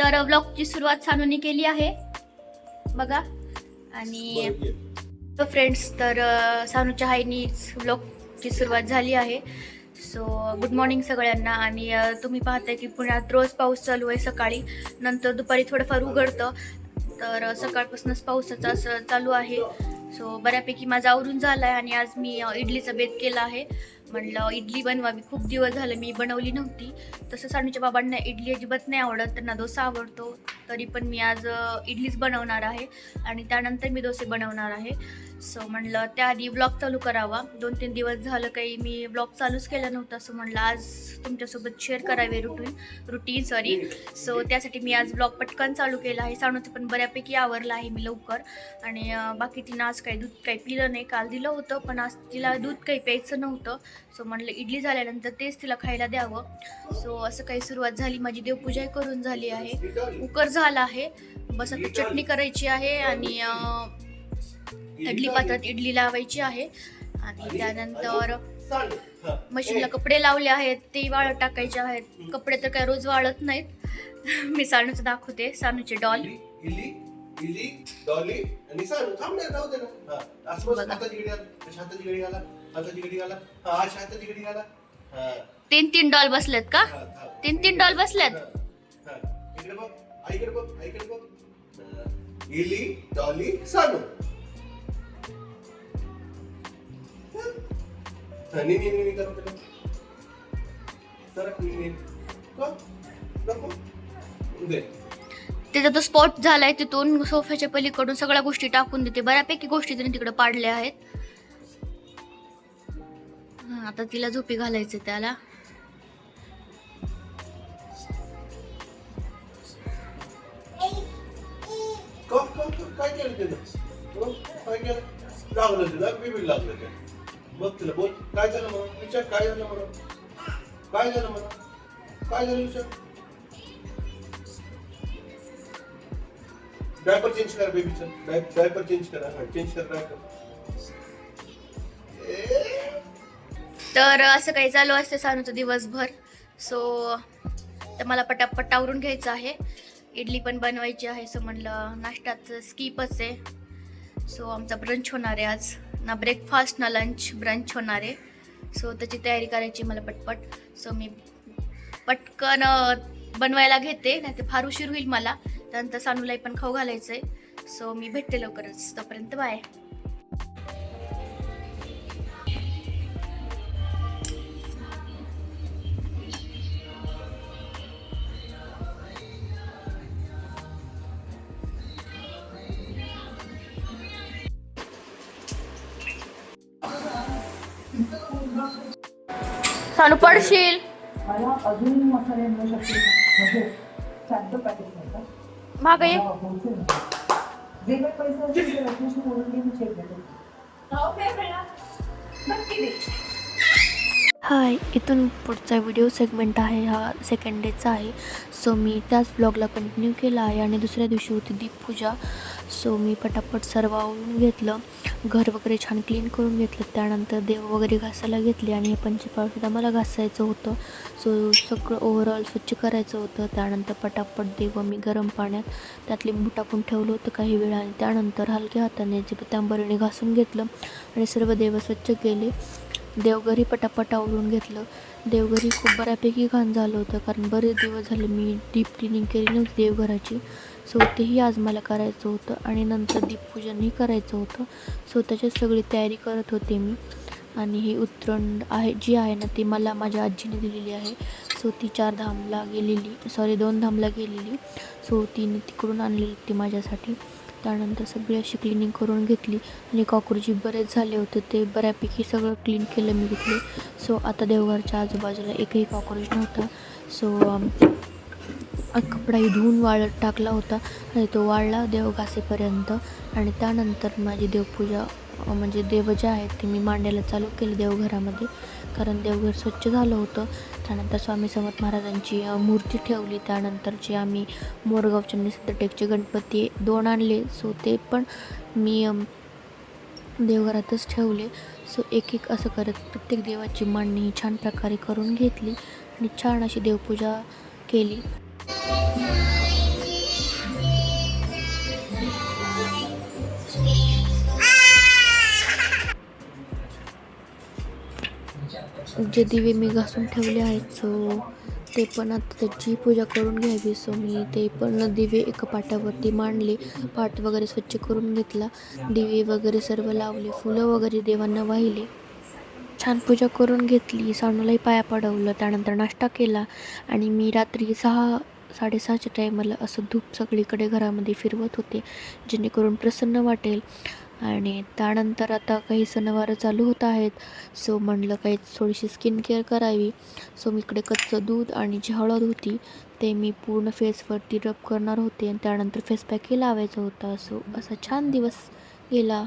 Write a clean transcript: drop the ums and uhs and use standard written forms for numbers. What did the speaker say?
तर ब्लॉगची सुरुवात सानूने केली आहे बघा. आणि फ्रेंड्स, तर सानूच्या हायनीच ब्लॉगची सुरुवात झाली आहे. सो गुड मॉर्निंग सगळ्यांना. आणि तुम्ही पाहताय की पुण्यात रोज पाऊस चालू आहे सकाळी, नंतर दुपारी थोडंफार उघडतं. तर सकाळपासूनच पावसाचं असं चालू आहे. सो बऱ्यापैकी माझं आवरून झालं आहे. आणि आज मी इडलीचा बेत केला आहे. म्हणलं इडली बनवावी, खूप दिवस झालं मी बनवली नव्हती. तसं सानूच्या बाबांना इडली अजिबात नाही आवडत, त्यांना डोसा आवडतो. तरी पण मी आज इडलीच बनवणार आहे आणि त्यानंतर मी डोसे बनवणार आहे. सो म्हणलं त्याआधी ब्लॉग चालू करावा. 2-3 दिवस झालं काही मी ब्लॉग चालूच केला नव्हता. सो म्हणलं आज तुमच्यासोबत शेअर करावे रुटीन. सो त्यासाठी मी आज ब्लॉग पटकन चालू केला आहे. सानूचं पण बऱ्यापैकी आवरलं आहे मी लवकर. आणि बाकी तिनं आज दूध काही पिलं नाही. काल दिलं होतं पण आज तिला दूध काही प्यायचं नव्हतं. सो म्हणलं इडली झाल्यानंतर तेच तिला खायला द्यावं. सो असं काही सुरुवात झाली. माझी देवपूजा करून झाली आहे, कुकर झाला आहे. बस आता चटणी करायची आहे आणि इडली पात्रात इडली लावायची आहे. आणि त्यानंतर मशीनला कपडे लावले आहेत, ते वाळत टाकायचे आहेत. कपडे तर काय रोज वाळत नाहीत. मी सानूचं दाखवते, सानूचे डॉल आणि सानू थांब ना, राहू दे ना. असं बस, हाताची घडी घाला, हाताची घडी घाला. हाताची घडी घाला. 3 डॉल बसलेत का? 3 डॉल बसलेत. इकडे बघ, आईकडे बघ, आईकडे बघ. इली, डॉली, सानू. नी करू तुला. सरक नी. नको. दे. त्याचा तो स्पॉट झालाय, तिथून सोफ्याच्या पलीकडून सगळ्या गोष्टी टाकून देते. बऱ्यापैकी गोष्टी तिने तिकडे पाडल्या आहेत. आता तिला झोपी घालायचं त्याला. काय केलं त्यानं? काय केलं? लागलं तिला, बिबी लागलं त्या. बघ तिला, बोल काय झालं म्हणून विचार. काय झालं म्हणून? काय झालं म्हणून? काय झालं विचार. डायपर चेंज करा बेबीचं. डायपर चेंज करा. चेंज कर डायपर. तर असं काही चालू असतं सानूचं दिवसभर. सो तर मला पटापट आवरून घ्यायचं आहे. इडली पण बनवायची आहे. सो म्हणलं नाश्त्याचं स्किपच आहे. सो आमचा ब्रंच होणार आहे आज. ना ब्रेकफास्ट ना लंच, ब्रंच होणार आहे. सो त्याची तयारी करायची मला पटपट. सो मी पटकन बनवायला घेते, नाही तर फार उशीर होईल मला. त्यानंतर सानूलाही पण खाऊ घालायचं आहे. सो मी भेटते लवकरच. तोपर्यंत बाय. सानू पडशील. अजून मसाले म्हणजे चालतो पॅकेट मागे ये. जे काही पैसे असेल ते रत्नेशने बोलून घे, मी चेक देतो. हाय, इथून पुढचा व्हिडिओ सेगमेंट आहे, हा सेकंड डेचा आहे. सो मी त्याच व्लॉगला कंटिन्यू केला आहे. आणि दुसऱ्या दिवशी होती दीपपूजा. सो मी पटापट सर्व आवरून घेतलं, घर वगैरे छान क्लीन करून घेतलं. त्यानंतर देव वगैरे घासायला घेतले. आणि हे पंचपाळसुद्धा मला घासायचं होतं. सो सगळं ओव्हरऑल स्वच्छ करायचं होतं. त्यानंतर पटापट देव मी गरम पाण्यात त्यात लिंबू टाकून ठेवलं होतं काही वेळा. आणि त्यानंतर हलक्या हाताने पितांबरीने घासून घेतलं आणि सर्व देव स्वच्छ केले. देवघरी पटापट आवरून घेतलं. देवघरी खूप बऱ्यापैकी घाण झालं होतं, कारण बरेच दिवस झाले मी डीप क्लिनिंग केली नव्हती देवघराची. सो तेही आज मला करायचं होतं. आणि नंतर दीपपूजनही करायचं होतं. सो त्याच्यात सगळी तयारी करत होते मी. आणि ही उतरण आहे जी आहे ना, ती मला माझ्या आजीने दिलेली आहे. सो ती 2 धामला गेलेली. सो तिने तिकडून आणलेली ती माझ्यासाठी. त्यानंतर सगळी अशी क्लिनिंग करून घेतली. आणि कॉक्रोची बरेच झाले होते, ते बऱ्यापैकी सगळं क्लीन केलं मी घेतले. सो आता देवघरच्या आजूबाजूला एकही कॉक्रोच नव्हता. सो कपडाही धुवून वाळत टाकला होता आणि तो वाळला देव घासेपर्यंत. आणि त्यानंतर माझी देवपूजा म्हणजे देव जे आहेत ते मी मांडायला चालू केले देवघरामध्ये, कारण देवघर स्वच्छ झालं होतं. त्यानंतर स्वामी समर्थ महाराजांची मूर्ती ठेवली. त्यानंतरचे आम्ही मोरगावच्या निसर्गटेकचे गणपती 2 आणले. सो ते पण मी देवघरातच ठेवले. सो एक असं करत प्रत्येक देवाची मांडणी छान प्रकारे करून घेतली आणि छान अशी देवपूजा केली. जे दिवे मी घासून ठेवले आहेत सो ते पण आता त्याची पूजा करून घ्यावी. सो मी ते पण दिवे एका पाटावरती मांडले, पाट वगैरे स्वच्छ करून घेतला, दिवे वगैरे सर्व लावले, फुलं वगैरे देवांना वाहिले, छान पूजा करून घेतली, सानूलाही पाया पडवलं, त्यानंतर नाश्ता केला आणि मी रात्री 6-6:30च्या टायमाला असं धूप सगळीकडे घरामध्ये फिरवत होते जेणेकरून प्रसन्न वाटेल. आणि त्यानंतर आता काही सणवार चालू होत आहेत. सो म्हणलं काही थोडीशी स्किन केअर करावी. सो मी इकडे कच्चं दूध आणि जी हळद होती ते मी पूर्ण फेसवरती रब करणार होते आणि त्यानंतर फेस पॅकही लावायचा होता. सो असा छान दिवस गेला.